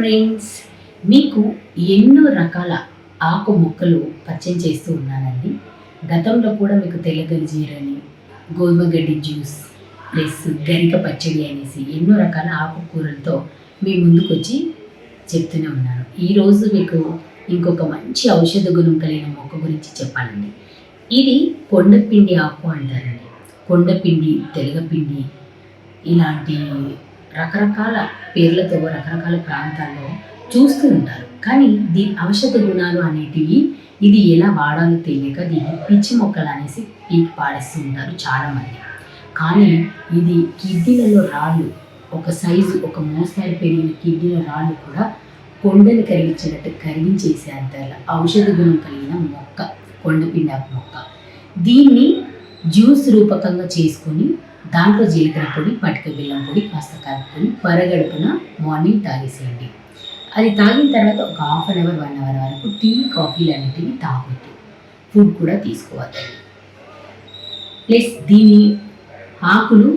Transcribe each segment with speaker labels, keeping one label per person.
Speaker 1: Friends, మీకు ఎన్నో రకాల ఆకు మొక్కలు పరిచయం చేస్తూ ఉన్నానండి. గతంలో కూడా మీకు తెల్లగలిజీరని, గోధుమ గడ్డి జ్యూస్ ప్లస్ గరిక పచ్చడి అనేసి ఎన్నో రకాల ఆకుకూరలతో మీ ముందుకు వచ్చి చెప్తూనే ఉన్నాను. ఈరోజు మీకు ఇంకొక మంచి ఔషధ గుణం కలిగిన మొక్క గురించి చెప్పాలండి. ఇది కొండపిండి ఆకు అంటారండి. కొండపిండి, తెలగపిండి ఇలాంటి రకరకాల పేర్లతో రకరకాల ప్రాంతాల్లో చూస్తూ ఉంటారు. కానీ దీని ఔషధ గుణాలు అనేటివి ఇది ఎలా వాడాలో తెలియక దీన్ని పిచ్చి మొక్కలు అనేసి పీకి పాడేస్తూ ఉంటారు చాలామంది. కానీ ఇది కిడ్నీలలో రాళ్ళు, ఒక సైజు ఒక మోస్తాడు పెరిగిన కిడ్నీల రాళ్ళు కూడా కొండలు కరిగించినట్టు కరిగించేసే అంత ఔషధ గుణం కలిగిన మొక్క కొండపిండి ఆకు మొక్క. దీన్ని జ్యూస్ రూపకంగా చేసుకొని దాంట్లో జీలకర్ర పొడి, పటిక బెల్లం పొడి కాస్త కలుపుకొని పరగడుపున మార్నింగ్ తాగేసేయండి. అది తాగిన తర్వాత ఒక హాఫ్ అన్ అవర్ 1 అవర్ వరకు టీ, కాఫీలు అనేటివి తాగొద్దు. ఫుడ్ కూడా తీసుకోవద్దండి. ప్లస్ దీని ఆకులు,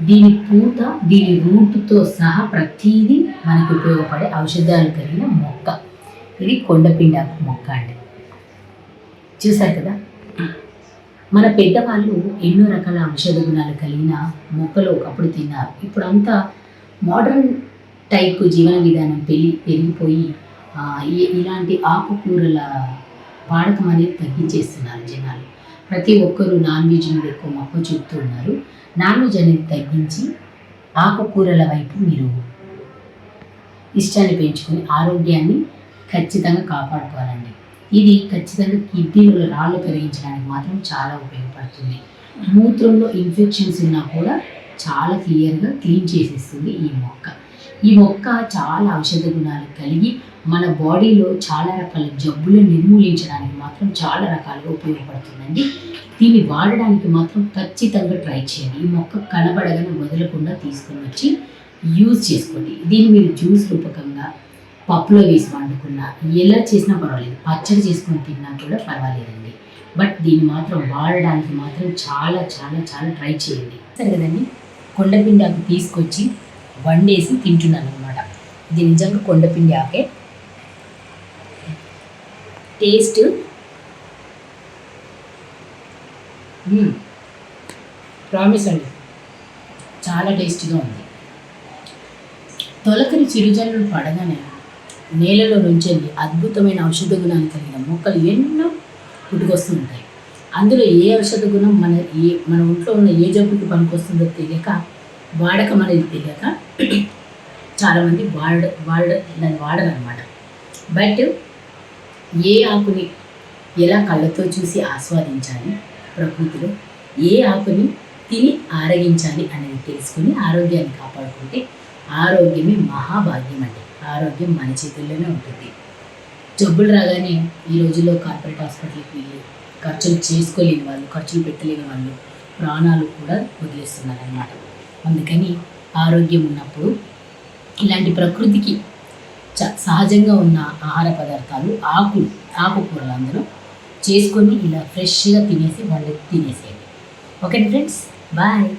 Speaker 1: దీని పూత, దీని రూట్తో సహా ప్రతిదీ మనకు ఉపయోగపడే ఔషధాలు కలిగిన మొక్క. ఇది కొండపిండి ఆకు మొక్క అండి. చూసారు కదా, మన పెద్దవాళ్ళు ఎన్నో రకాల ఔషధ గుణాలు కలిగిన మొక్కలు ఒకప్పుడు తిన్నారు. ఇప్పుడు అంతా మోడర్న్ టైప్ జీవన విధానం పెరిగిపోయి ఇలాంటి ఆకుకూరల వాడకం అనేది తగ్గించేస్తున్నారు జనాలు. ప్రతి ఒక్కరూ నాన్ వెజ్ మీద ఎక్కువ మక్కువ చూపుతూ ఉన్నారు. నాన్ వెజ్ అనేది తగ్గించి ఆకుకూరల వైపు మీరు ఇష్టాన్ని పెంచుకొని ఆరోగ్యాన్ని ఖచ్చితంగా కాపాడుకోవాలండి. ఇది ఖచ్చితంగా కిడ్నీలో రాళ్ళు కరిగించడానికి మాత్రం చాలా ఉపయోగపడుతుంది. మూత్రంలో ఇన్ఫెక్షన్స్ ఉన్నా కూడా చాలా క్లియర్గా క్లీన్ చేసేస్తుంది ఈ మొక్క. ఈ మొక్క చాలా ఔషధ గుణాలు కలిగి మన బాడీలో చాలా రకాల జబ్బులను నిర్మూలించడానికి మాత్రం చాలా రకాలుగా ఉపయోగపడుతుందండి. దీన్ని వాడడానికి మాత్రం ఖచ్చితంగా ట్రై చేయండి. ఈ మొక్క కనబడగానే వదలకుండా తీసుకొని వచ్చి యూజ్ చేసుకోండి. దీన్ని మీరు జ్యూస్ రూపకంగా పప్పులో వేసి వండుకున్నా, ఎలా చేసినా పర్వాలేదు, పచ్చడి చేసుకొని తిన్నా కూడా పర్వాలేదండి. బట్ దీన్ని మాత్రం వాడడానికి మాత్రం చాలా చాలా చాలా ట్రై చేయండి. సరే కదండి, కొండపిండి ఆకు తీసుకొచ్చి వండేసి తింటున్నాను అనమాట. ఇది నిజంగా కొండపిండి ఆకే. టేస్ట్ ప్రామిస్ అండి, చాలా టేస్టీగా ఉంది. తొలకరి చిరుజల్లులు పడగానే నేలలో నుంచెల్లి అద్భుతమైన ఔషధ గుణాలు కలిగిన మొక్కలు ఎన్నో పుట్టుకొస్తూ ఉంటాయి. అందులో ఏ ఔషధ గుణం మన ఒంట్లో ఉన్న ఏ జబ్బుకి పనికొస్తుందో తెలియక, వాడకం అనేది తెలియక చాలామంది దాన్ని వాడరనమాట. బట్ ఏ ఆకుని ఎలా కళ్ళతో చూసి ఆస్వాదించాలి, ప్రకృతిలో ఏ ఆకుని తిని ఆరగించాలి అనేది తెలుసుకుని ఆరోగ్యాన్ని కాపాడుకుంటే ఆరోగ్యమే మహాభాగ్యం అండి. ఆరోగ్యం మన చేతుల్లోనే ఉంటుంది. జబ్బులు రాగానే ఈ రోజుల్లో కార్పొరేట్ హాస్పిటల్కి వెళ్ళి ఖర్చులు చేసుకోలేని వాళ్ళు, ఖర్చులు పెట్టలేని వాళ్ళు ప్రాణాలు కూడా వదిలేస్తున్నారు అన్నమాట. అందుకని ఆరోగ్యం ఉన్నప్పుడు ఇలాంటి ప్రకృతికి సహజంగా ఉన్న ఆహార పదార్థాలు, ఆకుకూరలు అందులో చేసుకొని ఇలా ఫ్రెష్గా తినేసి వాళ్ళు తినేసేయండి. Okay friends, bye.